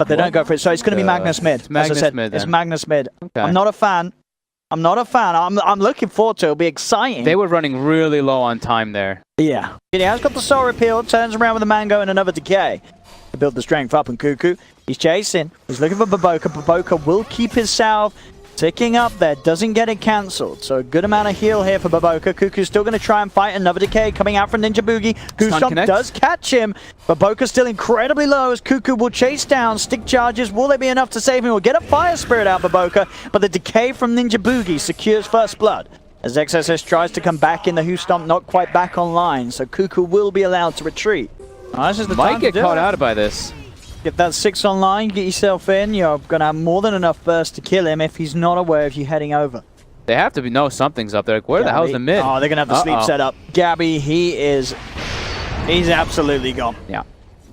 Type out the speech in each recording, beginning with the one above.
but they don't go for it. So it's going to be Magnus mid. Magnus as I said, mid, it's then. Magnus mid. Okay. I'm not a fan. I'm looking forward to it. It'll be exciting. They were running really low on time there. Yeah. He has got the soul repeal, turns around with a mango and another decay to build the strength up. And Kuku, he's chasing. He's looking for Baboka. Baboka will keep his salve ticking up there. Doesn't get it cancelled. So a good amount of heal here for Baboka. Kuku's still going to try and fight another decay coming out from Ninja Boogie. Kustomp does catch him. Baboka's still incredibly low as Kuku will chase down. Stick charges. Will they be enough to save him? We'll get a fire spirit out Baboka, but the decay from Ninja Boogie secures first blood. As XSS tries to come back in, the Kustomp not quite back online, so Kuku will be allowed to retreat. This is the Might time get to do caught it. out by this. Get that 6 online, get yourself in. You're going to have more than enough burst to kill him if he's not aware of you heading over. They have to know something's up there. Like, where the hell's the mid? Oh, they're going to have the sleep set up. Gabby, he's absolutely gone. Yeah.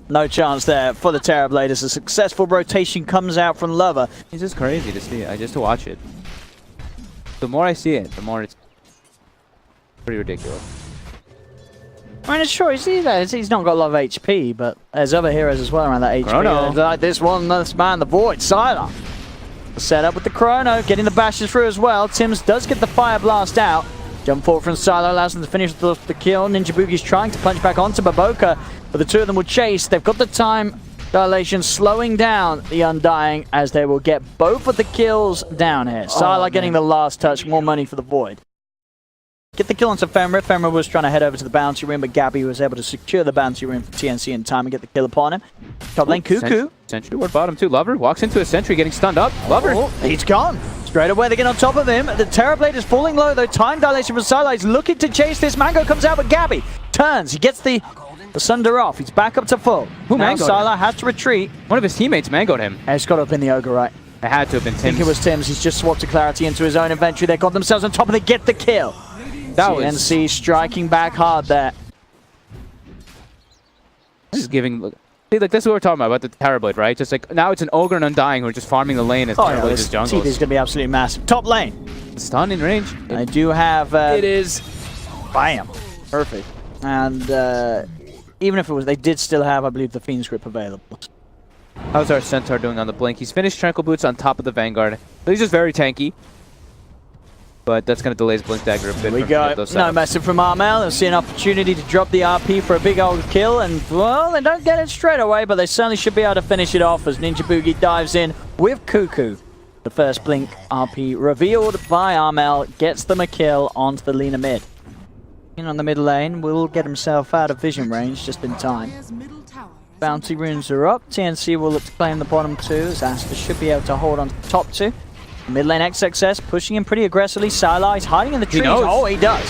No chance there for the Terrorblade as a successful rotation comes out from Lover. It's just crazy to see it, just to watch it. The more I see it, the more it's pretty ridiculous. I mean, it's sure, he's not got a lot of HP, but there's other heroes as well around that HP. Chrono. Like this one, this man, the Void, Sylar. Set up with the Chrono, getting the bashes through as well. Tims does get the Fire Blast out. Jump forward from Sylar allows them to finish the kill. Ninja Boogie's trying to punch back onto Baboka, but the two of them will chase. They've got the time dilation slowing down the Undying as they will get both of the kills down here. Sylar getting the last touch, more money for the Void. Get the kill onto Femra. Femra was trying to head over to the bounty room, but Gabby was able to secure the bounty room for TNC in time and get the kill upon him. Top lane, Kuku. Sentry toward bottom too. Lover walks into a sentry, getting stunned up. Lover. Oh, he's gone. Straight away, they get on top of him. The Terrorblade is falling low, though. Time dilation from Sylar. He's looking to chase this. Mango comes out, but Gabby turns. He gets the Sunder off. He's back up to full. Now Sylar has to retreat. One of his teammates mangoed him. It's got to have been the Ogre, right? It had to have been Tims. I think it was Tims. He's just swapped to Clarity into his own inventory. They got themselves on top and they get the kill. That was TNC striking back hard there. This is giving. See, like this is what we're talking about the Terrorblade, right? Just like now it's an Ogre and Undying who are just farming the lane as Terrorblade just jungles. TD is going to be absolutely massive. Top lane. Stun in range. I do have. It is. Bam. Perfect. And even if it was, they did still have, I believe, the Fiend's Grip available. How's our Centaur doing on the blink? He's finished Tranquil Boots on top of the Vanguard. So he's just very tanky. But that's going to delay his Blink Dagger a bit. We go. No message from Armel. They'll see an opportunity to drop the RP for a big old kill. And, well, they don't get it straight away, but they certainly should be able to finish it off as Ninja Boogie dives in with Kuku. The first Blink RP revealed by Armel gets them a kill onto the Lina mid. In on the mid lane, will get himself out of vision range just in time. Bounty runes are up. TNC will look to claim the bottom two as Aster should be able to hold on to the top two. Mid lane XXS pushing him pretty aggressively. Sylar is hiding in the trees. Oh, he does.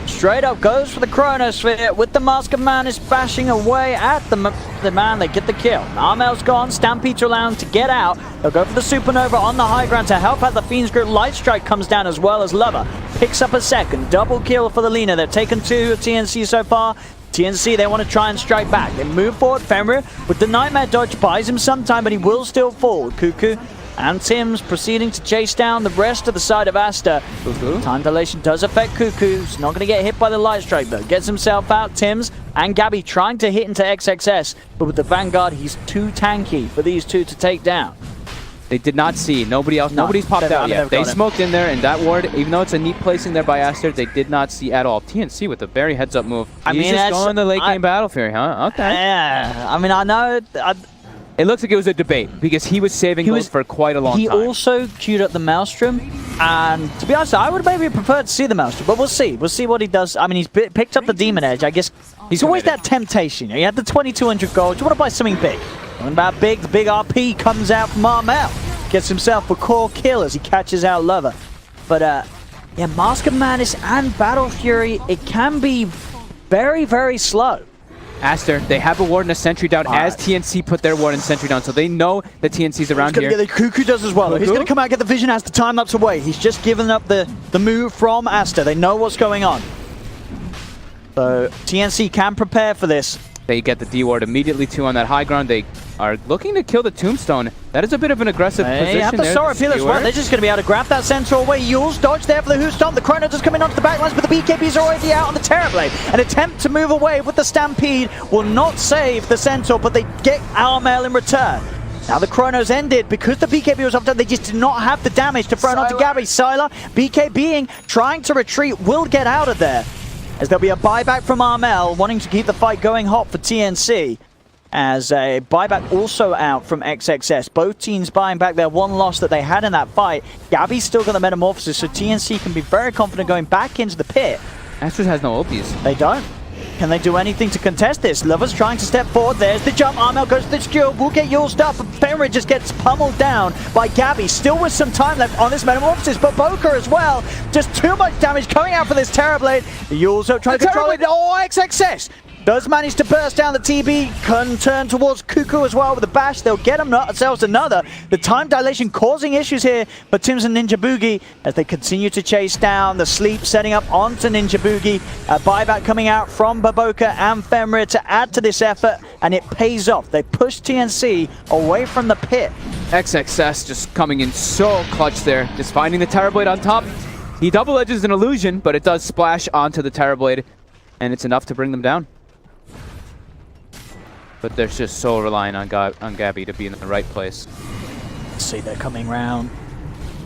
Straight up goes for the Chronosphere with the Mask of Madness bashing away at the man. They get the kill. Armel's gone. Stampede's allowed to get out. They'll go for the Supernova on the high ground to help out the Fiend's Grip. Light Strike comes down as well as Lover picks up a second. Double kill for the Lina. They've taken 2 of TNC so far. TNC, they want to try and strike back. They move forward. Femra with the Nightmare Dodge buys him some time, but he will still fall. Kuku and Tims proceeding to chase down the rest of the side of Aster. Time dilation does affect Kuku. He's not going to get hit by the Light Strike though. Gets himself out. Tims and Gabby trying to hit into XXS, but with the Vanguard, he's too tanky for these two to take down. They did not see. Nobody else. Nobody's popped out yet. They smoked in there, and that ward, even though it's a neat placing there by Aster, they did not see at all. TNC with a very heads-up move. He's just going the late game battle fury, huh? Okay. Yeah. I mean, I know. It looks like it was a debate because he was saving those for quite a long time. He also queued up the Maelstrom, and to be honest, I would maybe prefer to see the Maelstrom, but we'll see. We'll see what he does. I mean, he's picked up the Demon Edge. I guess he's always that temptation. You had the 2,200 gold. You want to buy something big. Talking about big, the big RP comes out from Armel. Gets himself a core kill as he catches out Lover. But, yeah, Mask of Madness and Battle Fury, it can be very, very slow. Aster, they have a ward and a sentry down as TNC put their ward and sentry down, so they know that TNC's around here. Kuku does as well. He's going to come out, get the vision as the time lapse away. He's just given up the move from Aster. They know what's going on. So TNC can prepare for this. They get the D ward immediately too on that high ground. They are looking to kill the Tombstone. That is a bit of an aggressive position. They have the Soul Repeal as well. They're just going to be able to grab that Centaur away. Yule's dodge there for the Kustomp. The Chrono just coming onto the backlines, but the BKB's already out on the Terrorblade. An attempt to move away with the Stampede will not save the Centaur, but they get Armel in return. Now the chrono's ended because the BKB was off. They just did not have the damage to throw it onto Gabby. Sylar, BKBing, trying to retreat, will get out of there. As there'll be a buyback from Armel, wanting to keep the fight going hot for TNC. As a buyback also out from XXS. Both teams buying back their one loss that they had in that fight. Gabby's still got the metamorphosis, so TNC can be very confident going back into the pit. Aster has no ultis. They don't. Can they do anything to contest this? Lover's trying to step forward. There's the jump. Armel goes to the skewer. Will get Yule's up. But Fenrir just gets pummeled down by Gabby. Still with some time left on this metamorphosis. But Boca as well. Just too much damage coming out for this Terrorblade. Yule's trying to control it. Oh, XXS does manage to burst down the TB, can turn towards Cuckoo as well with a bash. They'll get themselves another. The time dilation causing issues here for Tims and Ninja Boogie as they continue to chase down. The sleep setting up onto Ninja Boogie. A buyback coming out from Baboka and Fenrir to add to this effort, and it pays off. They push TNC away from the pit. XXS just coming in so clutch there, just finding the Terrorblade on top. He double edges an illusion, but it does splash onto the Terrorblade, and it's enough to bring them down. But they're just so reliant on Gabby to be in the right place. See, they're coming round.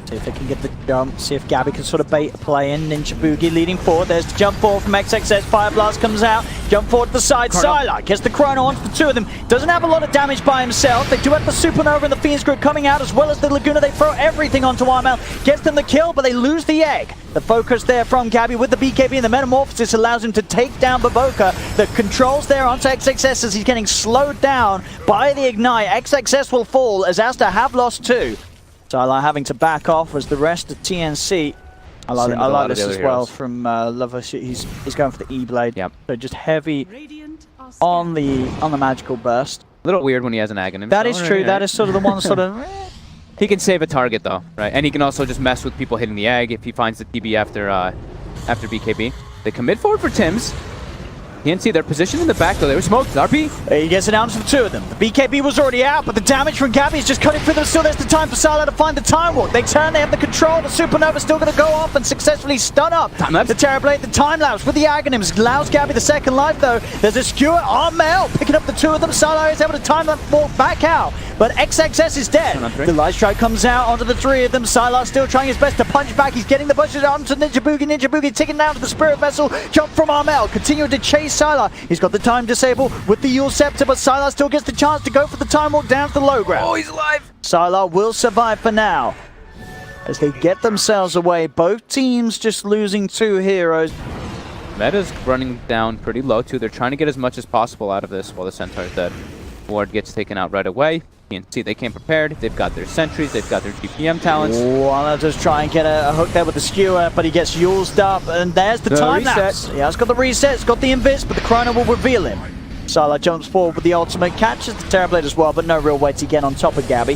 See if they can get the jump. See if Gabby can sort of bait a play in. Ninja Boogie leading forward. There's the jump forward from XXS. Fire Blast comes out. Jump forward to the side. Sylar gets the chrono onto the two of them. Doesn't have a lot of damage by himself. They do have the Supernova and the Fiend's Group coming out, as well as the Laguna. They throw everything onto Armel. Gets them the kill, but they lose the egg. The focus there from Gabby with the BKB and the Metamorphosis allows him to take down Baboka. The controls there onto XXS as he's getting slowed down by the Ignite. XXS will fall as Aster have lost two. Sylar having to back off as the rest of TNC. I like this as well from Lover. He's going for the E-Blade. Yep. So just heavy on the magical burst. A little weird when he has an Aghanim. That is true. That is sort of the one sort of... He can save a target though, right? And he can also just mess with people hitting the egg if he finds the TB after BKB. They commit forward for Tims. TNC, they're positioned in the back though. They were smoked. RP. He gets it down to the two of them. The BKB was already out, but the damage from Gabby is just cutting through them. Still, there's the time for Sylar to find the time walk. They turn, they have the control. The Supernova still going to go off and successfully stun up the Terrorblade. The time lapse with the Aghanims allows Gabby the second life though. There's a skewer. Armel picking up the two of them. Sylar is able to time that walk back out, but XXS is dead. The Light Strike comes out onto the three of them. Sylar still trying his best to punch back. He's getting the bushes onto Ninja Boogie. Ninja Boogie taking down to the Spirit Vessel. Jump from Armel. Continuing to chase Sylar. He's got the time disable with the Yule Scepter, but Sylar still gets the chance to go for the time walk down to the low ground. Oh, he's alive! Sylar will survive for now as they get themselves away. Both teams just losing two heroes. Meta's running down pretty low too. They're trying to get as much as possible out of this while the Centaur's dead. Ward gets taken out right away. You can see they came prepared. They've got their sentries. They've got their GPM talents. I'll just try and get a hook there with the skewer, but he gets Yuled up, and there's the time lapse. Yeah, it's got the reset, it's got the invis, but the chrono will reveal him. Sylar jumps forward with the ultimate, catches the Terrorblade as well, but no real way to get on top of Gabby.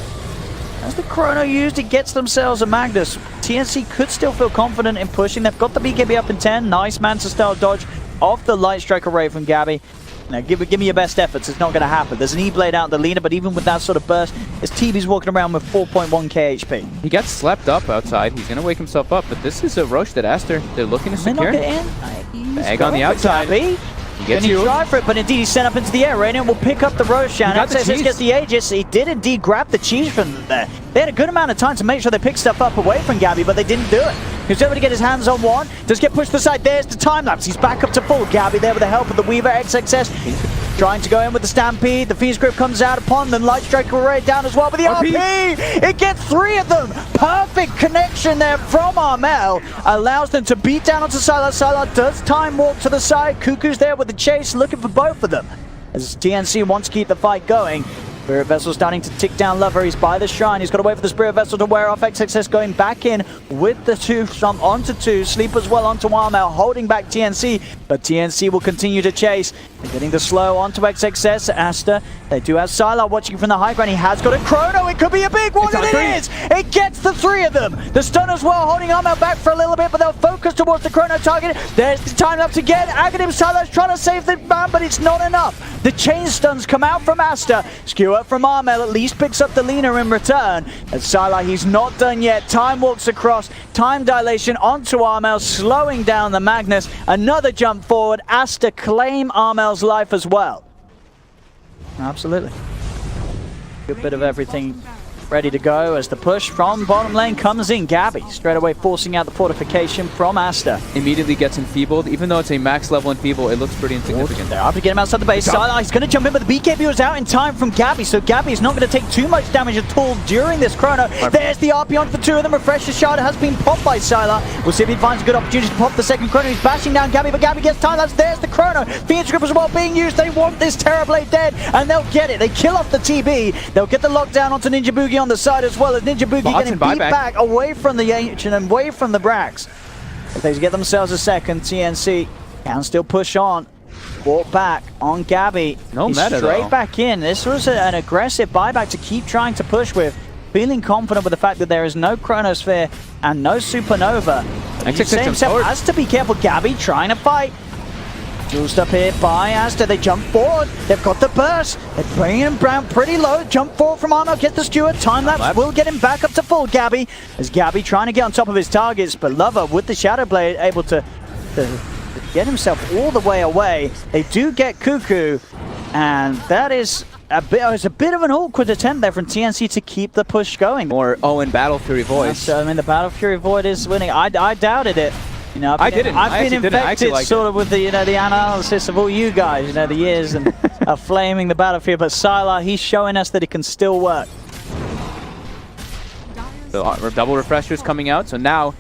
As the chrono used, it gets themselves a Magnus. TNC could still feel confident in pushing. They've got the BKB up in 10. Nice Manta-style dodge off the Light Strike array from Gabby. Now, give me your best efforts. It's not going to happen. There's an E-Blade out in the leader, but even with that sort of burst, his TB's walking around with 4.1k HP. He gets slept up outside. He's going to wake himself up, but this is a Roche that Aster, they're looking to secure. The egg on the outside. He gets you. Try for it, but indeed he's sent up into the air. Radiant will pick up the Roshan. XXS gets the Aegis. He did indeed grab the cheese from there. They had a good amount of time to make sure they picked stuff up away from Gabby, but they didn't do it. He was able to get his hands on one. Does get pushed to the side. There's the time lapse. He's back up to full. Gabby there with the help of the Weaver. XXS trying to go in with the Stampede. The Fiend's Grip comes out upon them. Light Strike array down as well. But the RP! It gets three of them. Perfect connection there from Armel. Allows them to beat down onto Sylar. Sylar does time walk to the side. Cuckoo's there with the chase, looking for both of them. As TNC wants to keep the fight going. Spirit Vessel starting to tick down Lover. He's by the shrine. He's got to wait for the Spirit Vessel to wear off. XXS going back in with the two from onto two. Sleep as well onto Armel, holding back TNC. But TNC will continue to chase. They're getting the slow onto XXS. Aster, they do have Sylar watching from the high ground. He has got a chrono. It could be a big one, and it is! It gets the three of them. The stun as well, holding Armel back for a little bit, but they'll focus towards the chrono target. There's the time lapse again. Aghanim Sylar's trying to save the man, but it's not enough. The chain stuns come out from Aster. Skewer from Armel at least picks up the Lina in return. And Sylar, he's not done yet. Time walks across. Time dilation onto Armel, slowing down the Magnus. Another jump forward. Aster claim Armel's life as well. Absolutely. Good bit of everything ready to go as the push from bottom lane comes in. Gabby straight away forcing out the fortification from Aster. Immediately gets enfeebled. Even though it's a max level enfeeble, it looks pretty insignificant. They're up to get him outside the base. Sylar, he's going to jump in, but the BKB was out in time from Gabby, so Gabby is not going to take too much damage at all during this chrono. There's the RP on for two of them. Refresher shard has been popped by Sylar. We'll see if he finds a good opportunity to pop the second chrono. He's bashing down Gabby, but Gabby gets time lapse. There's the chrono. Phoenix Grip as well being used. They want this Terrorblade dead, and they'll get it. They kill off the TB. They'll get the lockdown onto Ninja Boogie on the side as well, as Ninja Boogie getting beat back away from the Ancient and away from the Brax. If they get themselves a second, TNC can still push on. Walk back on Gabby. No meta straight back in. This was an aggressive buyback to keep trying to push with. Feeling confident with the fact that there is no Chronosphere and no Supernova. Himself has to be careful. Gabby trying to fight. Juiced up here by Aster. They jump forward. They've got the burst. They're bringing him down pretty low. Jump forward from Arno. Get the Steward. Time lapse will get him back up to full. Gabby. As Gabby trying to get on top of his targets, but Lover with the Shadow Blade able to get himself all the way away. They do get Cuckoo, and that is a bit of an awkward attempt there from TNC to keep the push going. Or Owen Battle Fury Voice. So, I mean, the Battle Fury Void is winning. I doubted it. You know, I've been infected sort of with the the analysis of all you guys, the years and flaming the battlefield. But Sylar, he's showing us that it can still work. So double refreshers coming out. So now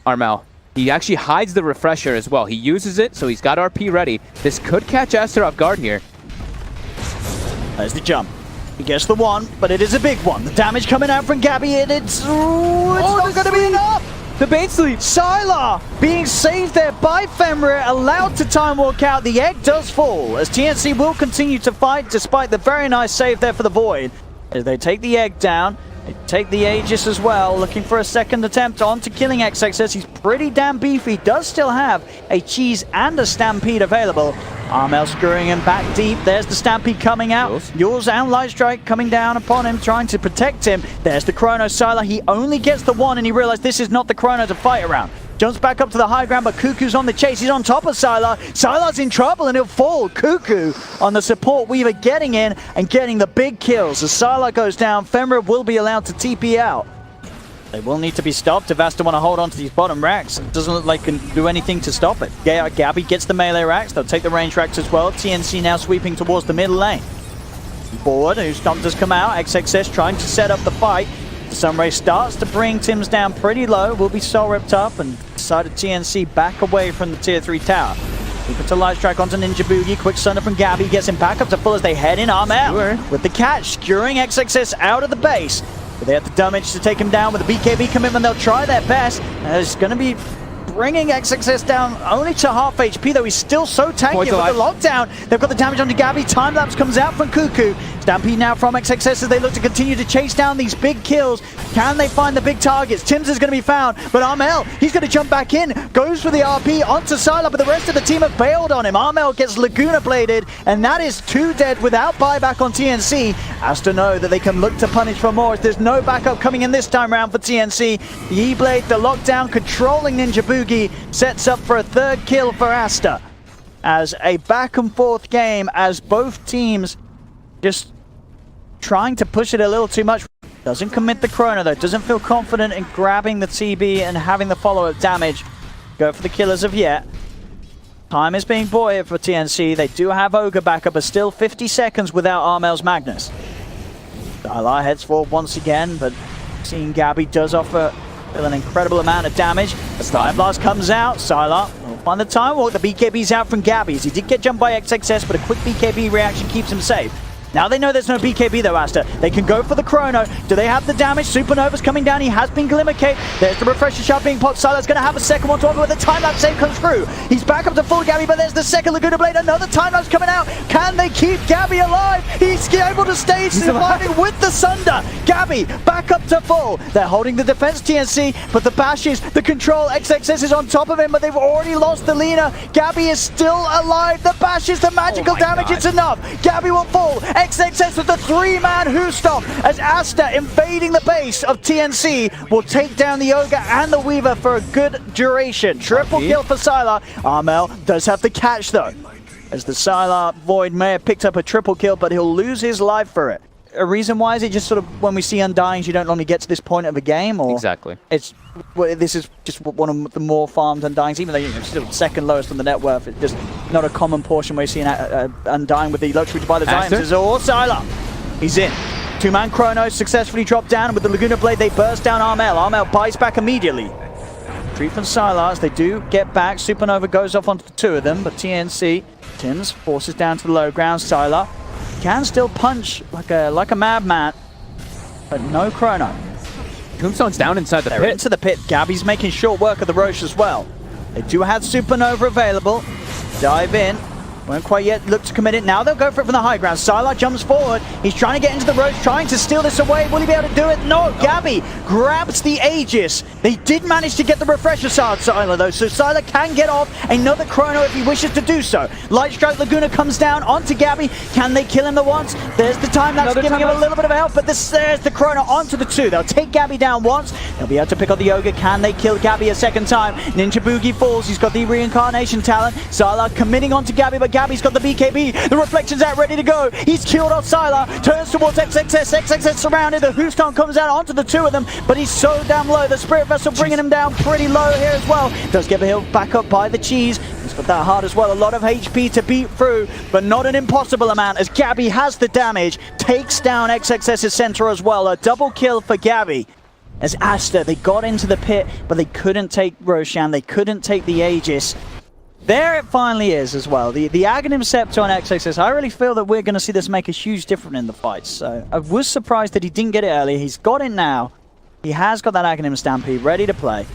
Armel, he actually hides the refresher as well. He uses it, so he's got RP ready. This could catch Aster off guard here. There's the jump. He gets the one, but it is a big one. The damage coming out from Gabby, and it's not going to be enough. The bait sleep. Sylar being saved there by Fenrir, allowed to time walk out. The egg does fall as TNC will continue to fight despite the very nice save there for the Void. As they take the egg down, they take the Aegis as well, looking for a second attempt onto killing XXS. He's pretty damn beefy, does still have a cheese and a stampede available. Armel screwing him back deep. There's the stampede coming out. Yules and Light Strike coming down upon him, trying to protect him. There's the chrono. Sylar, he only gets the one, and he realized this is not the chrono to fight around. Jumps back up to the high ground, but Cuckoo's on the chase. He's on top of Sylar. Sylar's in trouble, and he'll fall. Cuckoo on the support Weaver getting in and getting the big kills. As Sylar goes down, Fenrir will be allowed to TP out. They will need to be stopped if Aster want to hold on to these bottom racks. It doesn't look like can do anything to stop it. Gabby gets the melee racks. They'll take the range racks as well. TNC now sweeping towards the middle lane. Forward, who Stomp does come out. XXS trying to set up the fight. Sunray starts to bring Tims down pretty low. Will be soul ripped up, and decided TNC back away from the tier 3 tower. Keep it to Light Strike onto Ninja Boogie. Quick Sunder from Gabby gets him back up to full as they head in. Armel with the catch, skewering XXS out of the base. But they have the damage to take him down with the BKB commitment. They'll try their best. It's going to be bringing XXS down only to half HP, though he's still so tanky with the lockdown. They've got the damage onto Gabby. Time lapse comes out from Cuckoo. Stampede now from XXS as they look to continue to chase down these big kills. Can they find the big targets? Tims is going to be found, but Armel, he's going to jump back in. Goes for the RP onto Sylar, but the rest of the team have bailed on him. Armel gets Laguna bladed, and that is 2 dead without buyback on TNC. Aster know that they can look to punish for more. There's no backup coming in this time round for TNC. The E-Blade, the lockdown, controlling Ninja Boogie, sets up for a 3rd kill for Aster. As a back and forth game, as both teams just trying to push it a little too much. Doesn't commit the chrono though, doesn't feel confident in grabbing the TB and having the follow-up damage. Go for the kill as of yet. Time is being bought here for TNC. They do have Ogre backup, but still 50 seconds without Armel's Magnus. Sylar heads forward once again, but seeing Gabby does offer an incredible amount of damage. The Fire Blast comes out. Sylar will find the time walk. The BKB's out from Gabby. He did get jumped by XXS, but a quick BKB reaction keeps him safe. Now they know there's no BKB though, Aster. They can go for the chrono. Do they have the damage? Supernova's coming down. He has been Glimmer Cape. There's the refresher shot being popped. Sylar's going to have a second one to offer with the time lapse save comes through. He's back up to full Gabby, but there's the second Laguna Blade. Another time lapse coming out. Can they keep Gabby alive? He's able to stay surviving with the Sunder. Gabby back up to full. They're holding the defense, TNC, but the bashes, the control, XXS is on top of him, but they've already lost the Lina. Gabby is still alive. The bashes, the magical damage, it's enough. Gabby will fall. XXS with the 3-man Who Stomp as Aster invading the base of TNC will take down the Ogre and the Weaver for a good duration. Triple kill for Sylar. Armel does have the catch though, as the Sylar Void may have picked up a triple kill, but he'll lose his life for it. a reason why? Is it just sort of when we see Undyings, you don't normally get to this point of a game? Or exactly. This is just one of the more farmed Undyings, even though you're still second lowest on the net worth. It's just not a common portion where you see an Undying with the luxury to buy the items. Or Sylar. He's in. Two-man Chrono successfully dropped down, and with the Laguna Blade, they burst down Armel. Armel bites back immediately. Retreat from Sylar as they do get back. Supernova goes off onto the two of them, but TNC, Tims, forces down to the low ground. Sylar can still punch like a madman, but no Chrono. Tombstone's down inside the pit. Into the pit. Gabby's making short work of the Roche as well. They do have Supernova available. Dive in. Won't quite yet look to commit it. Now they'll go for it from the high ground. Sylar jumps forward. He's trying to get into the Roche, trying to steal this away. Will he be able to do it? No. Gabby grabs the Aegis. They did manage to get the refresher side, Sylar, though, so Sylar can get off another Chrono if he wishes to do so. Light Strike Laguna comes down onto Gabby. Can they kill him at once? There's the time that's giving him a little bit of help, but there's the Chrono onto the two. They'll take Gabby down once. They'll be able to pick up the Ogre. Can they kill Gabby a second time? Ninja Boogie falls. He's got the reincarnation talent. Sylar committing onto Gabby, but Gabby's got the BKB. The reflection's out, ready to go. He's killed off Sylar. Turns towards XXS. XXS surrounded. The Houston comes out onto the two of them, but he's so damn low. The Spirit Vessel bringing him down pretty low here as well. Does get the hill back up by the cheese. He's got that hard as well. A lot of HP to beat through, but not an impossible amount as Gabby has the damage. Takes down XXS's center as well. A double kill for Gabby. As Aster, they got into the pit, but they couldn't take Roshan. They couldn't take the Aegis. There it finally is as well. The Aghanim Scepter on XXS. I really feel that we're going to see this make a huge difference in the fights. So I was surprised that he didn't get it early. He's got it now. He has got that Aghanim Stampede ready to play.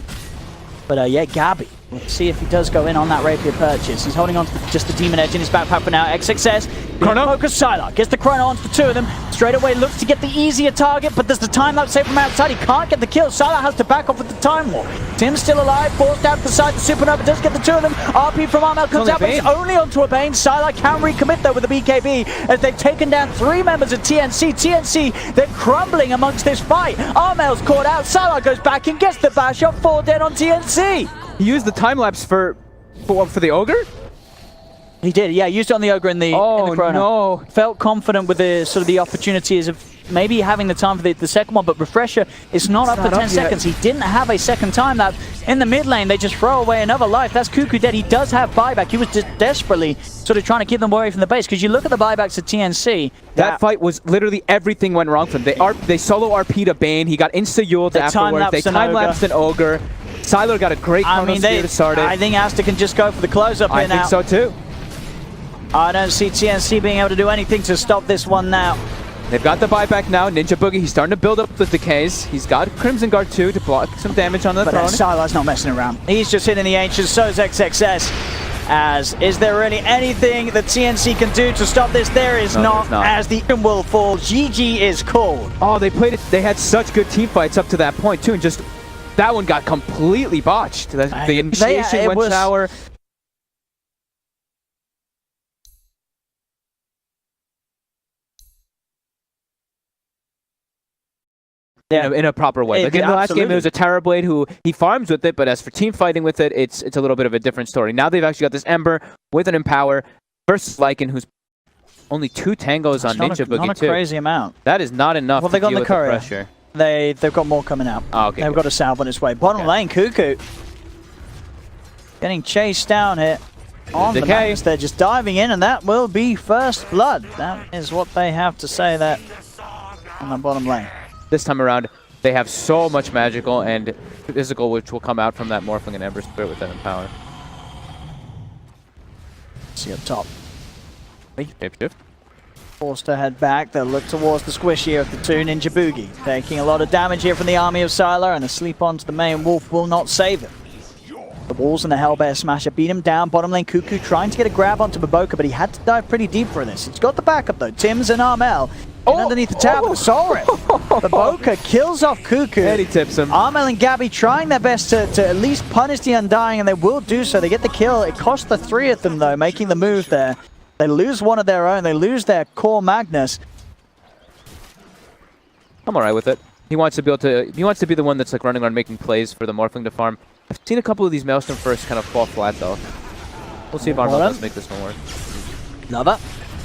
But yeah, Gabby. We'll see if he does go in on that Rapier purchase. He's holding on to just the Demon Edge in his backpack for now. XXS. Chrono. Focus Sylar. Gets the Chrono onto the two of them. Straight away looks to get the easier target, but there's the time lapse save from outside. He can't get the kill. Sylar has to back off with the Time Warp. Tim's still alive. Forced out to the side. The Supernova does get the two of them. RP from Armel comes out, but he's only onto a Bane. Sylar can recommit though with the BKB as they've taken down 3 members of TNC. TNC, they're crumbling amongst this fight. Armel's caught out. Sylar goes back and gets the bash up. 4 dead on TNC. He used the time lapse for the Ogre? He did, yeah. Used it on the Ogre in the Chrono. No. Felt confident with the sort of the opportunities of maybe having the time for the second one, but Refresher is not up for 10 seconds. He didn't have a second time lapse. In the mid lane, they just throw away another life. That's Cuckoo dead. He does have buyback. He was just desperately sort of trying to keep them away from the base, because you look at the buybacks at TNC. That fight was literally everything went wrong for them. They solo RP'd a Bane. He got insta-uled afterwards. They time-lapsed an Ogre. Sylar got a great Chrono Spear to start it. I think Aster can just go for the close-up here now. I think so too. I don't see TNC being able to do anything to stop this one now. They've got the buyback now. Ninja Boogie, he's starting to build up the decays. He's got Crimson Guard 2 to block some damage on the throne. But Sylar's not messing around. He's just hitting the Ancients, so is XXS. Is there really anything that TNC can do to stop this? There is not, as the will fall. GG is called. Oh, they played it. They had such good team fights up to that point too, and just that one got completely botched. The initiation went sour. Yeah, in a proper way. Like in the last game, it was a Terrorblade who he farms with it, but as for team fighting with it, it's a little bit of a different story. Now they've actually got this Ember with an Empower versus Lycan, who's only 2 tangos on Ninja Boogie, not a crazy amount. That is not enough to deal with the pressure. They've got more coming out. Oh, okay, they've got a salve on its way. Bottom lane, Cuckoo getting chased down here on the maps. They're just diving in, and that will be first blood. That is what they have to say there on the bottom lane. This time around, they have so much magical and physical, which will come out from that Morphling and Ember Spirit with that Empower. See up top. Shapeshift. Forced to head back. They'll look towards the squish here of the 2 Ninja Boogie. Taking a lot of damage here from the army of Sylar, and a sleep onto the main Wolf will not save him. The walls and the Hellbear Smasher beat him down. Bottom lane, Cuckoo trying to get a grab onto Baboka, but he had to dive pretty deep for this. He's got the backup though. Tims and Armel. Underneath the tower, saw it. Baboka kills off Cuckoo. And he tips him. Armel and Gabby trying their best to at least punish the Undying, and they will do so. They get the kill. It cost the 3 of them, though, making the move there. They lose one of their own. They lose their core Magnus. I'm alright with it. He wants to be able to. He wants to be the one that's like running around making plays for the Morphling to farm. I've seen a couple of these Maelstrom first kind of fall flat, though. We'll see if Armel does make this one work. Lover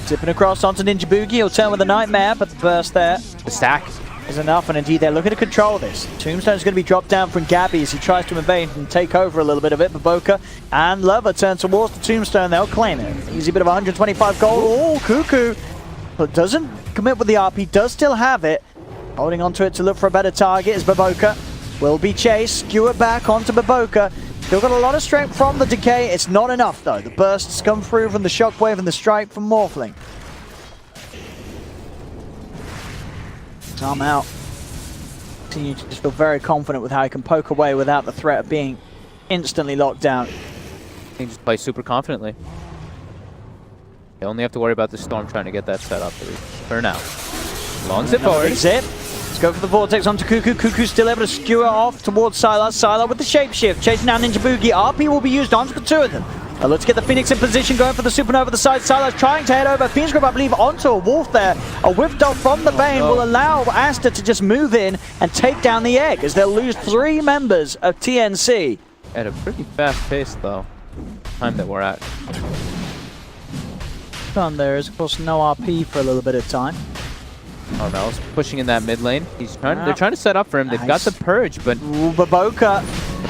Zipping across onto Ninja Boogie. He'll turn with a Nightmare, but the burst there. The stack is enough, and indeed they're looking to control this. Tombstone's going to be dropped down from Gabby as he tries to invade and take over a little bit of it. Baboka and Lover turn towards the Tombstone. They'll claim it. Easy bit of 125 gold. Oh, Cuckoo. But doesn't commit with the RP. Does still have it. Holding onto it to look for a better target is Baboka. Will be chased. Skewer back onto Baboka. Still got a lot of strength from the Decay. It's not enough though. The bursts come through from the Shockwave and the Strike from Morphling. Arm out. Continue to just feel very confident with how he can poke away without the threat of being instantly locked down. He just plays super confidently. They only have to worry about the Storm trying to get that set up for now. Long zip forward. Zip. Let's go for the Vortex onto Cuckoo. Cuckoo's still able to skewer off towards Sylar. Sylar with the Shapeshift. Chasing down Ninja Boogie. RP will be used onto the two of them. Let's get the Phoenix in position, going for the Supernova the side. Sylar's trying to head over. Phoenix Grip, I believe, onto a Wolf there. A whiff dog from the Bane will allow Aster to just move in and take down the Egg, as they'll lose 3 members of TNC. At a pretty fast pace, though. Time that we're at. There is, of course, no RP for a little bit of time. Armel's pushing in that mid lane. They're trying to set up for him. They've got the Purge, but Baboka.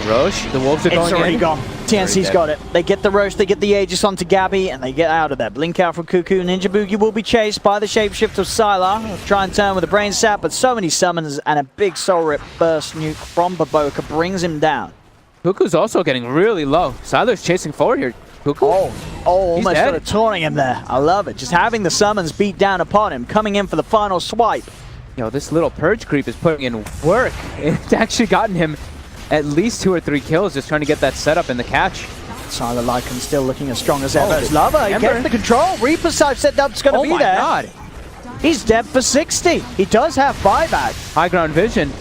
Roche, the Wolves are going in. It's already gone. TNC's got it. They get the Roche, they get the Aegis onto Gabby, and they get out of there. Blink out from Cuckoo. Ninja Boogie will be chased by the Shapeshift of Sylar. He'll try and turn with a Brain Sap, but so many summons and a big Soul Rip burst nuke from Baboka brings him down. Cuckoo's also getting really low. Sylar's chasing forward here. Cuckoo? Almost sort of taunting him there. I love it. Just having the summons beat down upon him, coming in for the final swipe. Yo, this little Purge creep is putting in work. It's actually gotten him at least 2 or 3 kills, just trying to get that setup in the catch. Sylar Lycan still looking as strong as ever. Lover, he gets the control. Reaper side set up's going to be there. Oh my god. He's dead for 60. He does have buyback. High ground vision.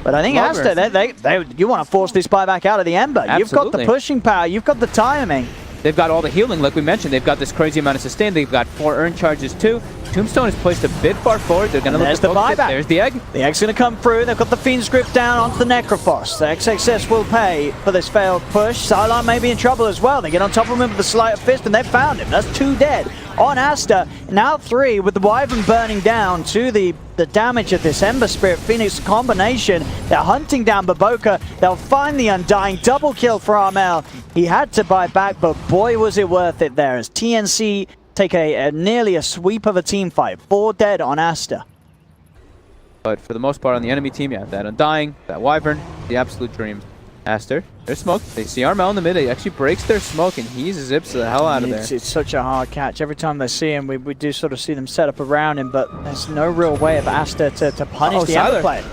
But I think Aster, you want to force this buyback out of the Ember. Absolutely. You've got the pushing power. You've got the timing. They've got all the healing, like we mentioned. They've got this crazy amount of sustain. They've got 4 earn charges too. Tombstone is placed a bit far forward. They're going to look the buyback. There's the Egg. The Egg's going to come through. They've got the Fiend's Grip down onto the Necrophos. The XXS will pay for this failed push. Sylar may be in trouble as well. They get on top of him with the Sleight of Fist, and they've found him. That's 2 dead on Aster. Now 3 with the Wyvern burning down to the damage of this Ember Spirit Phoenix combination. They're hunting down Baboka. They'll find the Undying. Double kill for Armel. He had to buy back, but boy was it worth it there as TNC take nearly a sweep of a team fight. 4 dead on Aster. But for the most part on the enemy team, yeah, that Undying, that Wyvern, the absolute dream. Aster, there's smoke. They see Armel in the mid. He actually breaks their smoke, and he zips the hell out of there. It's such a hard catch. Every time they see him, we do sort of see them set up around him, but there's no real way of Aster to punish the Ember player.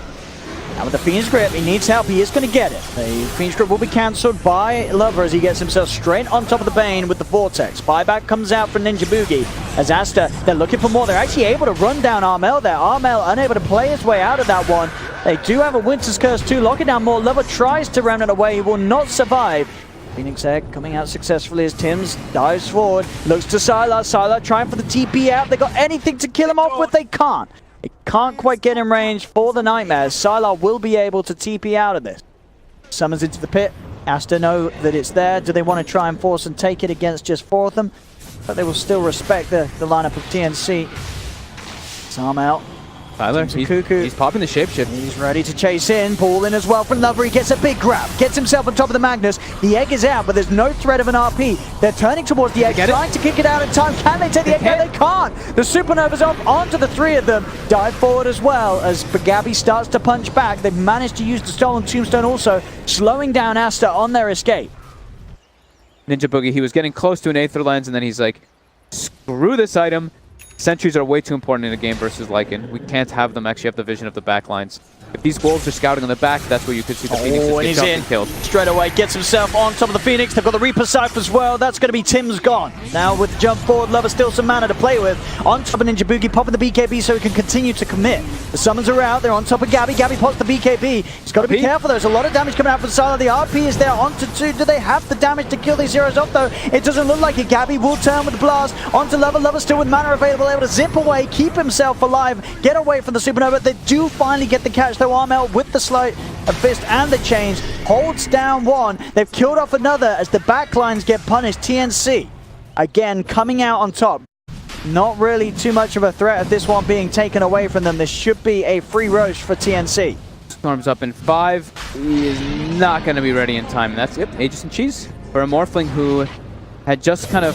Now with the Fiend's Grip, he needs help. He is going to get it. The Fiend's Grip will be cancelled by Lover as he gets himself straight on top of the Bane with the Vortex. Buyback comes out for Ninja Boogie as Aster, they're looking for more. They're actually able to run down Armel there. Armel unable to play his way out of that one. They do have a Winter's Curse too. Locking down more. Lover tries to run it away. He will not survive. Phoenix Egg coming out successfully as Tims dives forward. Looks to Sylar. Sylar trying for the TP out. They got anything to kill him off with. They can't. They can't quite get in range for the Nightmares. Sylar will be able to TP out of this. Summons into the pit. Aster know that it's there. Do they want to try and force and take it against just 4 of them? But they will still respect the lineup of TNC. Arm out. Tyler, he's popping the Shapeshift. He's ready to chase in. Pull in as well from Lover. He gets a big grab. Gets himself on top of the Magnus. The Egg is out, but there's no threat of an RP. They're turning towards the Egg, trying to kick it out in time. Can they take the Egg? No, they can't. The Supernova's off onto the 3 of them. Dive forward as well as Gabby starts to punch back. They've managed to use the Stolen Tombstone also, slowing down Aster on their escape. Ninja Boogie, he was getting close to an Aether Lens, and then he's like, screw this item. Sentries are way too important in a game versus Lycan. We can't have them actually have the vision of the backlines. If these wolves are scouting on the back, that's where you could see the Phoenixes get jumped and killed. Straight away, gets himself on top of the Phoenix. They've got the Reaper Scythe as well. That's going to be Tim's gone. Now with jump forward, Lover still some mana to play with. On top of Ninja Boogie, popping the BKB so he can continue to commit. The summons are out. They're on top of Gabby. Gabby pops the BKB. He's got to be careful. There's a lot of damage coming out from Sylar. The RP is there onto 2. Do they have the damage to kill these zeros off though? It doesn't look like it. Gabby will turn with the blast onto Lover. Lover still with mana available, able to zip away, keep himself alive, get away from the Supernova. They do finally get the catch though. Armel with the Sleight of Fist and the chains holds down 1. They've killed off another as the backlines get punished. TNC again coming out on top. not really too much of a threat of this one being taken away from them. This should be a free roast for TNC. Storm's up in 5. He is not going to be ready in time. That's it. Aegis and Cheese for a Morphling who had just kind of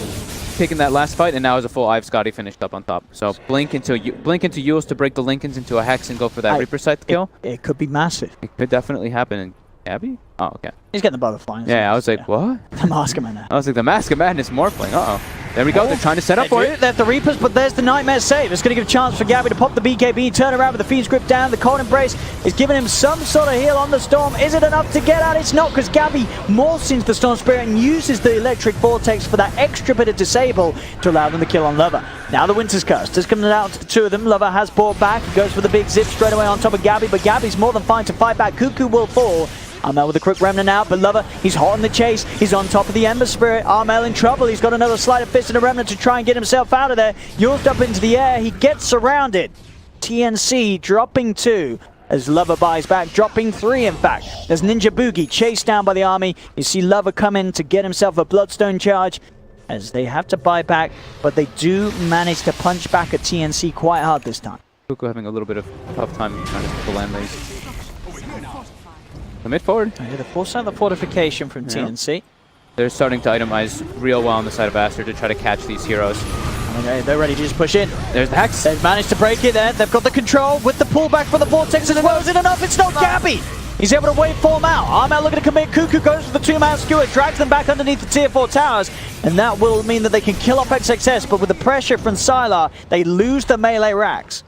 taken that last fight and now is a full Ive Scotty finished up on top. So blink into Yules to break the Lincolns into a Hex and go for that Reaper Scythe kill. It could be massive. It could definitely happen. And Gabby? Oh, okay. He's getting the butterfly. Yeah, I was like, what? The Mask of Madness. I was like, the Mask of Madness Morphling. Uh-oh. There we go. They're trying to set up for it. They have the Reapers, but there's the Nightmare save. It's going to give a chance for Gabby to pop the BKB, turn around with the Fiend's Grip down. The Cold Embrace is giving him some sort of heal on the Storm. Is it enough to get out? It's not, because Gabby morphs into the Storm Spirit and uses the Electric Vortex for that extra bit of disable to allow them to kill on Lover. Now the Winter's Curse just coming out to 2 of them. Lover has brought back, goes for the big zip straight away on top of Gabby, but Gabby's more than fine to fight back. Cuckoo will fall. Armel with a quick remnant out, but Lover, he's hot on the chase. He's on top of the Ember Spirit. Armel in trouble. He's got another Sleight of Fist and a remnant to try and get himself out of there. Yules up into the air. He gets surrounded. TNC dropping 2 as Lover buys back, dropping 3 in fact. There's Ninja Boogie chased down by the army. You see Lover come in to get himself a Bloodstone charge as they have to buy back, but they do manage to punch back at TNC quite hard this time. Kuku having a little bit of tough time trying to hit the land lanes. Mid forward. They force out the fortification from TNC. They're starting to itemize real well on the side of Aster to try to catch these heroes. Okay, they're ready to just push in. There's the Hex. They've managed to break it there. They've got the control with the pullback for the Vortex as well. Is it enough? It's not Gabby. He's able to waveform out. Armel looking to commit. Kuku goes for the 2-man skewer, drags them back underneath the tier 4 towers, and that will mean that they can kill off XXS, but with the pressure from Sylar, they lose the melee racks.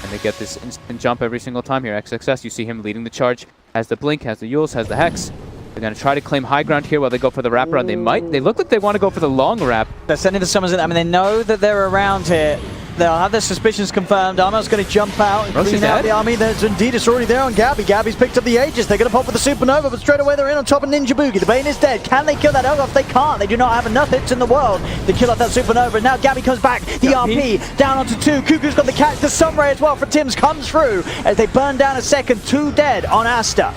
And they get this instant jump every single time here. XXS, you see him leading the charge. Has the Blink, has the Yules, has the Hex. They're going to try to claim high ground here while they go for the wrap around. They might. They look like they want to go for the long wrap. They're sending the summons in. I mean, they know that they're around here. They'll have their suspicions confirmed. Armel's going to jump out and clean out the army. There's indeed, it's already there on Gabby. Gabby's picked up the Aegis. They're going to pop with the Supernova, but straight away they're in on top of Ninja Boogie. The Bane is dead. Can they kill that Elgoth? They can't. They do not have enough hits in the world to kill off that Supernova. And now Gabby comes back. The RP down onto 2. Cuckoo's got the catch. The Sunray as well for Tim's comes through as they burn down a second. 2 dead on Aster.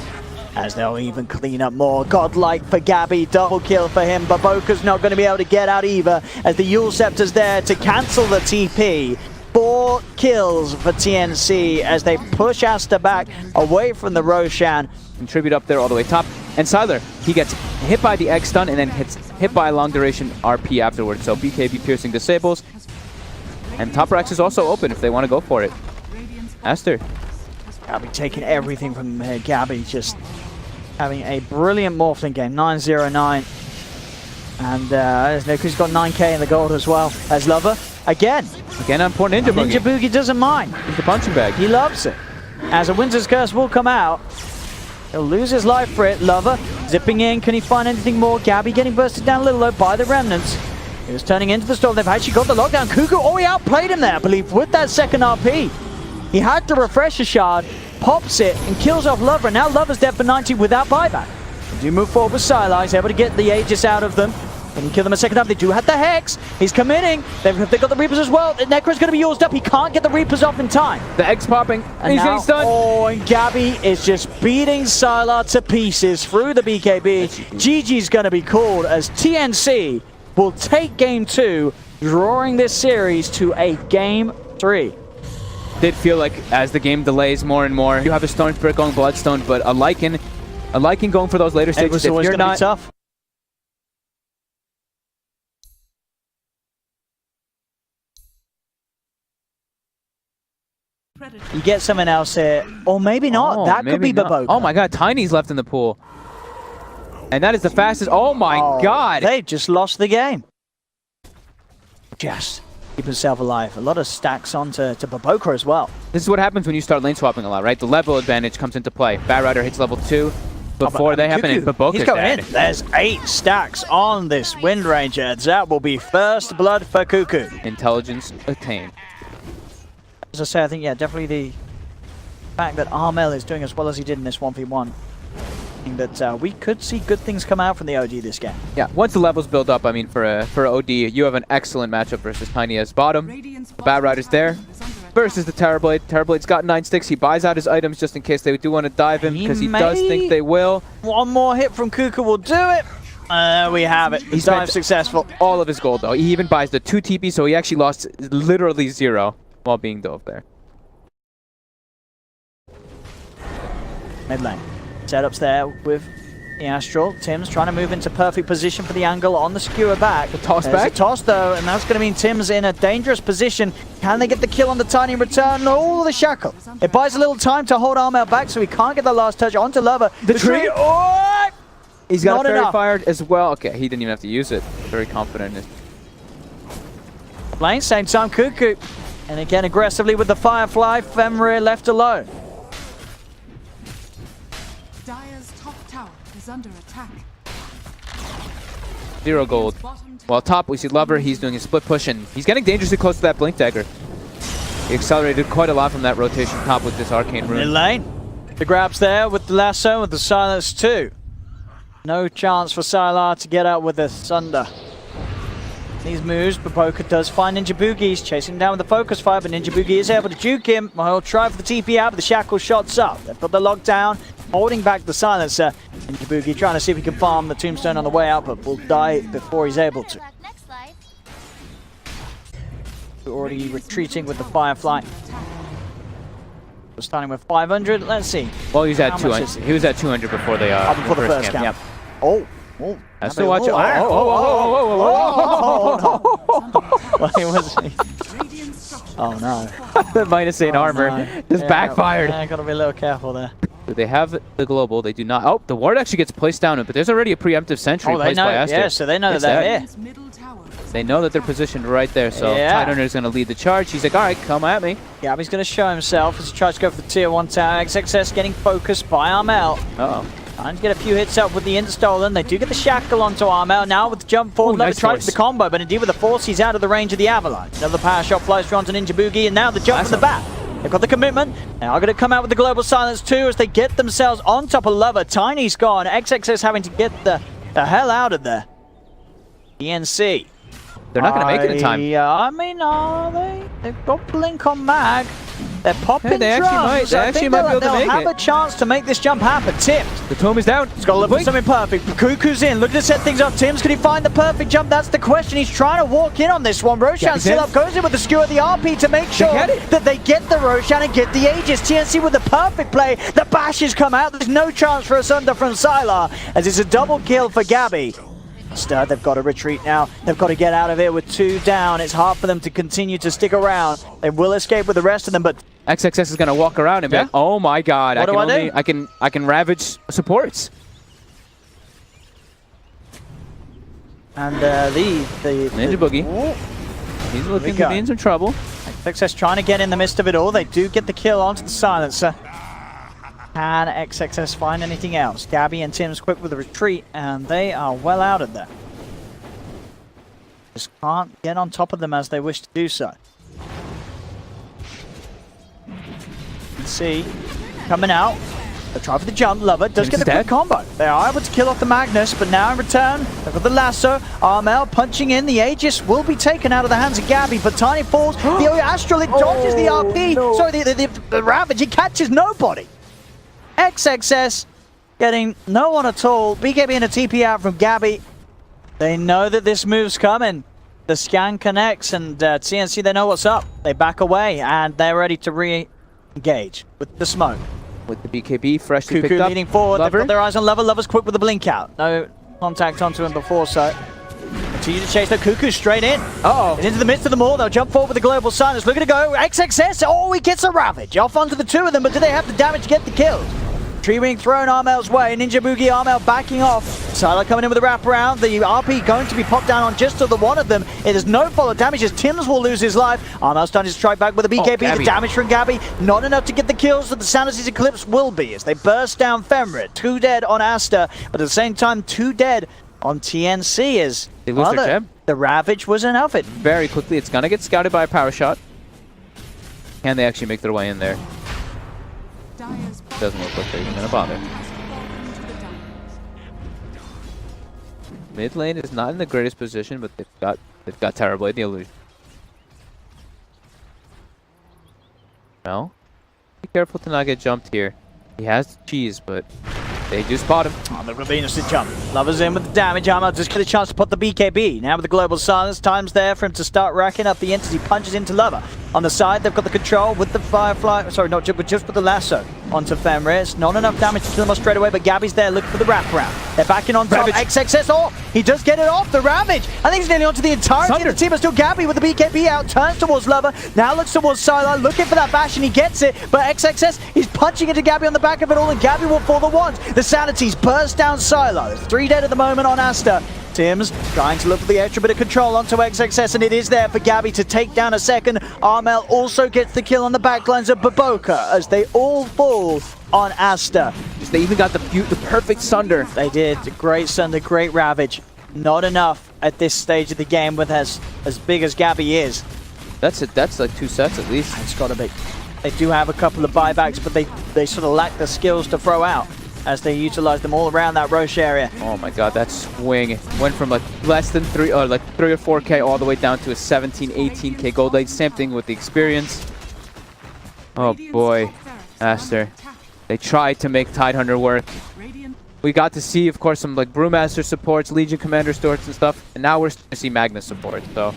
As they'll even clean up more. Godlike for Gabby, double kill for him. Baboka's not going to be able to get out either as the Yule Scepter's there to cancel the TP. 4 kills for TNC as they push Aster back away from the Roshan. Contribute up there all the way top. And Sylar, he gets hit by the Egg Stun and then hit by a long duration RP afterwards. So BKB piercing disables. And top racks is also open if they want to go for it. Aster. Gabby taking everything from here. Gabby just having a brilliant Morphling game. 9-0-9. And Niku's got 9k in the gold as well. As Lover, again on poor Ninja Boogie. Ninja Boogie doesn't mind. He's the punching bag. He loves it. As a Winter's Curse will come out. He'll lose his life for it. Lover zipping in. Can he find anything more? Gabby getting bursted down a little low by the remnants. He was turning into the storm. They've actually got the lockdown. Kuku, oh, he outplayed him there, I believe, with that second RP. He had to refresh a shard, pops it, and kills off Lover. And now Lover's dead for 90 without buyback. They do move forward with Sylar. He's able to get the Aegis out of them. Can he kill them a second time? They do have the Hex. He's committing. They've got the Reapers as well. Necro's going to be used up. He can't get the Reapers off in time. The Egg's popping. And he's getting stunned. Oh, and Gabby is just beating Sylar to pieces through the BKB. GG's going to be called as TNC will take game 2, drawing this series to a game 3. Did feel like as the game delays more and more, you have a Storm Spirit going Bloodstone, but a Lycan going for those later stages. It was always going to be tough. You get someone else here, or maybe not. Oh, that could be Baboka. Oh my god, Tiny's left in the pool. And that is the fastest. Oh my god. They just lost the game. Just keep himself alive. A lot of stacks onto Baboka as well. This is what happens when you start lane swapping a lot, right? The level advantage comes into play. Bat Rider hits level 2 before they happen, and Baboka's dead. In. There's 8 stacks on this Wind Ranger. That will be first blood for Kuku. Intelligence attained. As I say, I think, yeah, definitely the fact that Armel is doing as well as he did in this 1v1. That we could see good things come out from the OD this game. Yeah, once the levels build up, I mean, for OD, you have an excellent matchup versus Tiny as bottom. The Bat Rider's there versus the Terrorblade. Terrorblade's got 9 sticks. He buys out his items just in case they do want to dive him, because he does think they will. One more hit from Kuku will do it. We have it. He's dive successful. All of his gold, though. He even buys the 2 TP, so he actually lost literally 0 while being dove there. Mid lane. Setups there with the Astral. Tim's trying to move into perfect position for the angle on the skewer back. The toss There's back? a toss, though, and that's going to mean Tim's in a dangerous position. Can they get the kill on the Tiny in return? Oh, the shackle. It buys a little time to hold Armel back, so he can't get the last touch onto Lover. The tree. Oh! He's got Not a fairy enough. fired as well. Okay, he didn't even have to use it. Very confident in it. Lane, same time, Cuckoo. And again, aggressively with the Firefly, Fenrir left alone. Dire's top tower is under attack. 0 gold. While top, we see Lover. He's doing a split push, and he's getting dangerously close to that Blink Dagger. He accelerated quite a lot from that rotation top with this Arcane Mid Rune. lane. The grabs there with the lasso, with the silence too. No chance for Sylar to get out with the Thunder. These moves, Baboka does find Ninja Boogie. He's chasing down with the focus fire, but Ninja Boogie is able to juke him. He'll try for the TP out, but the shackle shots up. They put the lockdown, holding back the silencer. Ninja Boogie trying to see if he can farm the tombstone on the way out, but will die before he's able to. Already retreating with the Firefly. We're starting with 500. Let's see. Well, he's at How much 200. is it? He was at 200 before they Before the first camp. Yep. Oh. Has to watch it. Well, he was. Oh no. The -8 armor just backfired. Yeah, gotta be a little careful there. They have the global. They do not. Oh, the ward actually gets placed down, but there's already a preemptive sentry placed by Aster. Yeah, so they know that they're here. They know that they're positioned right there, so Yeah. Tidehunter is going to lead the charge. He's like, all right, come at me. Gabby's going to show himself as he tries to go for the tier 1 tower. XXS getting focused by Armel. Uh-oh. Trying to get a few hits up with the Interstolen. They do get the shackle onto Armel. Now with the jump forward, Nice tries force. the combo, but indeed with the force, he's out of the range of the Avalanche. Another power shot flies through onto Ninja Boogie, and now the jump from the back. They've got the commitment. They are going to come out with the global silence too as they get themselves on top of Lover. Tiny's gone. XXS having to get the hell out of there. TNC. They're not going to make it in time. I mean, are they? They've got Blink on Mag. They're popping They actually drums. might. They I actually think might be able to they'll make have it. a chance to make this jump happen. Tipped. The Tome is down. He's got to look for something perfect. Cuckoo's in. Looking to set things up. Tim's, can he find the perfect jump? That's the question. He's trying to walk in on this one. Roshan still up. Goes in with the skewer, the RP to make sure that they get the Roshan and get the Aegis. TNC with the perfect play. The bashes come out. There's no chance for a Sunder from Sylar as it's a double kill for Gabby. Aster, they've got to retreat now. They've got to get out of here with 2 down. It's hard for them to continue to stick around. They will escape with the rest of them, but XXS is going to walk around and be like, oh my god, What do I do? I can ravage supports. and the Ninja Boogie. He's looking to be in some trouble. XXS trying to get in the midst of it all. They do get the kill onto the silencer. Can XXS find anything else? Gabby and Tim's quick with the retreat, and they are well out of there. Just can't get on top of them as they wish to do so. See, coming out. They try for the jump. Lover does get the quick combo. They are able to kill off the Magnus, but now in return, they've got the lasso. Armel punching in. The Aegis will be taken out of the hands of Gabby, but Tiny falls. The Astral, it dodges the RP. No. Sorry, the Ravage, it catches nobody. XXS getting no one at all. BKB and a TP out from Gabby. They know that this move's coming. The scan connects, and TNC, they know what's up. They back away, and they're ready to re-engage with the smoke. With the BKB freshly picked Cuckoo up. leading forward. Lover. They've got their eyes on Lover. Lover's quick with the blink out. No contact onto him before, so continue to chase the Cuckoo straight in. Uh-oh. And into the midst of them all. They'll jump forward with the global silence. Looking to go. XXS. Oh, he gets a Ravage. Off onto the 2 of them, but do they have the damage to get the kills? Tree being thrown Armel's way. Ninja Boogie, Armel backing off. Sylar coming in with a wraparound. The RP going to be popped down on just to the one of them. It is no follow damage as Tims will lose his life. Armel's starting to strike back with a BKB. The damage from Gabby, not enough to get the kills that the Sanity's Eclipse will be as they burst down Fenrir. 2 dead on Aster, but at the same time, 2 dead on TNC as They lose their gem. the Ravage was enough. It Very quickly, it's going to get scouted by a power shot. Can they actually make their way in there? Doesn't look like they're even going to bother. Mid lane is not in the greatest position, but they've got Terrorblade, the illusion. No. Be careful to not get jumped here. He has cheese, but They do spot him. Oh, they're going to be innocent jump. Lovers in with the damage. Armel just get a chance to put the BKB. Now with the global silence, time's there for him to start racking up the entity. Punches into Lover. On the side, they've got the control with the Firefly. Sorry, not just, but just with the lasso onto Fenris. Not enough damage to kill him off straight away, but Gabby's there looking for the wraparound. They're backing on top. XXS. Oh, he does get it off. The Ravage. I think he's nearly onto the entirety of the team, but still Gabby with the BKB out. Turns towards Lover. Now looks towards Sylar, looking for that bash, and he gets it. But XXS, he's punching into Gabby on the back of it all, and Gabby will fall the ones. The Sanities burst down Sylar. There's 3 dead at the moment on Aster. Tim's trying to look for the extra bit of control onto XXS, and it is there for Gabby to take down a second. Armel also gets the kill on the backlines of Baboka as they all fall on Aster. They even got the perfect Sunder. They did. Great Sunder, great Ravage. Not enough at this stage of the game with as big as Gabby is. That's it. That's like 2 sets at least. It's got to be. They do have a couple of buybacks, but they sort of lack the skills to throw out as they utilize them all around that Roche area. Oh my god, that swing went from like less than 3 or 4K all the way down to a 17, 18K gold lane. Same thing with the experience. Oh boy, Aster. They tried to make Tidehunter work. We got to see, of course, some like Brewmaster supports, Legion Commander supports and stuff, and now we're starting to see Magnus support, so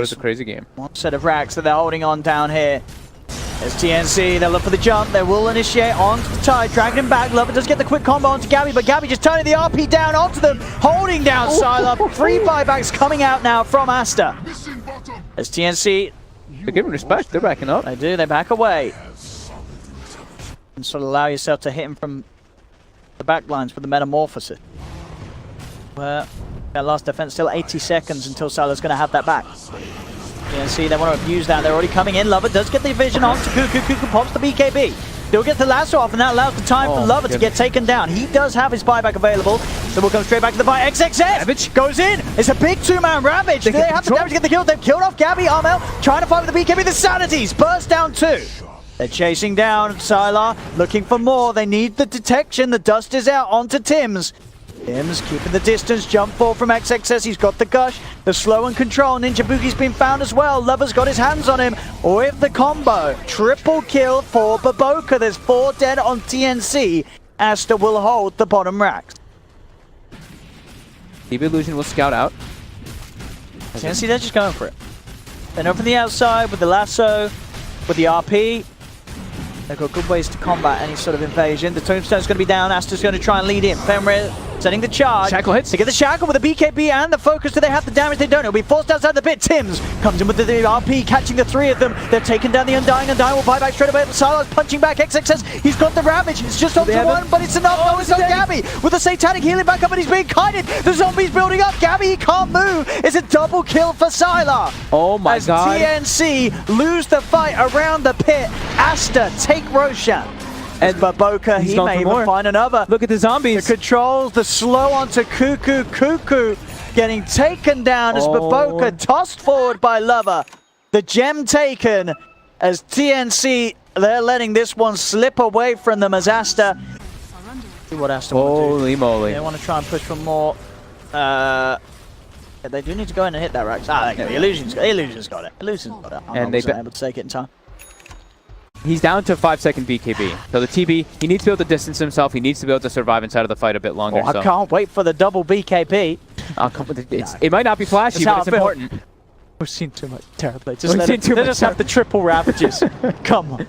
it's a crazy game. One set of racks that they're holding on down here. There's TNC, they'll look for the jump, they will initiate onto the Tide, dragging him back. Lover does get the quick combo onto Gabby, but Gabby just turning the RP down onto them, holding down Sylar. 3 buybacks coming out now from Aster. As TNC, they're giving respect, they're backing up. They do, they back away. And sort of allow yourself to hit him from the back lines with the metamorphosis. Well, that last defense, still 80 seconds until Sylar's going to have that back. TNC, they want to abuse that. They're already coming in. Lover does get the vision on to Cuckoo. Cuckoo pops the BKB. They'll get the lasso off, and that allows the time for Lover to get taken down. He does have his buyback available, so we'll come straight back to the buy. XXS Ravage goes in. It's a big 2-man Ravage. Do they have the damage to get the kill? They've killed off Gabby. Armel trying to fight with the BKB. The Sanities burst down 2. They're chasing down Sylar, looking for more. They need the detection. The dust is out onto Tim's. Tim's keeping the distance. Jump ball from XXS. He's got the gush. The slow and control. Ninja Boogie's been found as well. Lover's got his hands on him with the combo. Triple kill for Baboka. There's 4 dead on TNC. Aster will hold the bottom racks. Deep Illusion will scout out. TNC, they're just going for it. They know from the outside with the lasso, with the RP. They've got good ways to combat any sort of invasion. The Tombstone's going to be down. Aster's going to try and lead in. Fenrir setting the charge. Shackle hits. They get the Shackle with the BKB and the focus. Do they have the damage? They don't. It'll be forced outside the pit. Tim's comes in with the RP, catching the 3 of them. They're taking down the Undying. Undying will buy back straight away. Sylar's punching back. XXS, he's got the Ravage. It's just onto 1, but it's enough. No, it's not Gabby. With the Satanic healing back up, and he's being kited. The zombie's building up. Gabby, he can't move. It's a double kill for Sylar. Oh my god. TNC lose the fight around the pit. Aster take Roshan. And Baboka, he may even find another. Look at the zombies. The controls, the slow onto Cuckoo. Cuckoo getting taken down as Baboka tossed forward by Lover. The gem taken as TNC, they're letting this one slip away from them as Aster. See what Aster want to do. Holy moly. They want to try and push for more. They do need to go in and hit that rack. Ah, there you go. Illusion's got it. Illusion's got it. And they wasn't able to take it in time. He's down to a 5-second BKB. So the TB, he needs to be able to distance himself. He needs to be able to survive inside of the fight a bit longer. I can't wait for the double BKB. It might not be flashy, but it's important. We've seen too much Terrorblade. Just have the triple Ravages. Come on.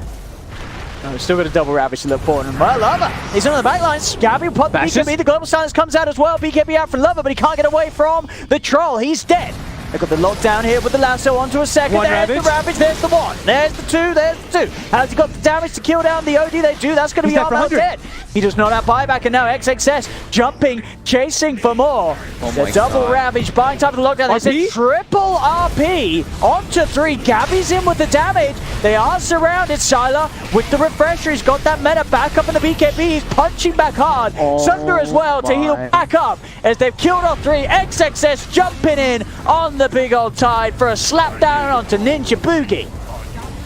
No, we've still got a double Ravage to look for him. Well, Lover, he's on the back lines. Gabby put the BKB. The global silence comes out as well. BKB out for Lover, but he can't get away from the troll. He's dead. They've got the lockdown here with the lasso onto a second. There's the Ravage, there's the 1. There's the 2, there's the 2. Has he got the damage to kill down the OD? They do. That's going to be Armel dead. He does not have buyback, and now XXS jumping, chasing for more. The double Ravage, buying time for the lockdown. There's a triple RP onto 3. Gabby's in with the damage. They are surrounded. Sylar with the refresher. He's got that meta back up in the BKB. He's punching back hard. Sunder as well to heal back up as they've killed off 3. XXS jumping in on the big old Tide for a slap down onto Ninja Boogie.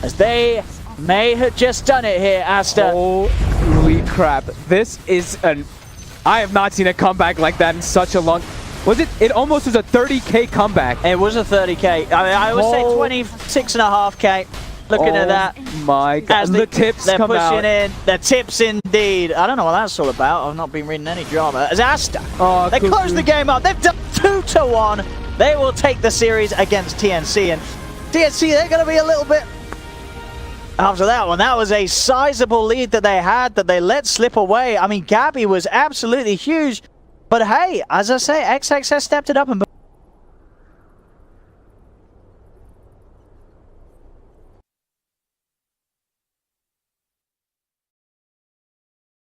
As they may have just done it here, Aster. Holy crap. This is I have not seen a comeback like that in such a long... It almost was a 30K comeback. It was a 30K. I mean, I would say 26.5K. Looking at that. My God. As the tips they're come pushing out. in. The tips indeed. I don't know what that's all about. I've not been reading any drama. As Aster, Oh, they close the game up. They've done 2-1. They will take the series against TNC. And TNC, they're going to be a little bit after that one. That was a sizable lead that they had that they let slip away. I mean, Gabby was absolutely huge. But hey, as I say, XXS stepped it up and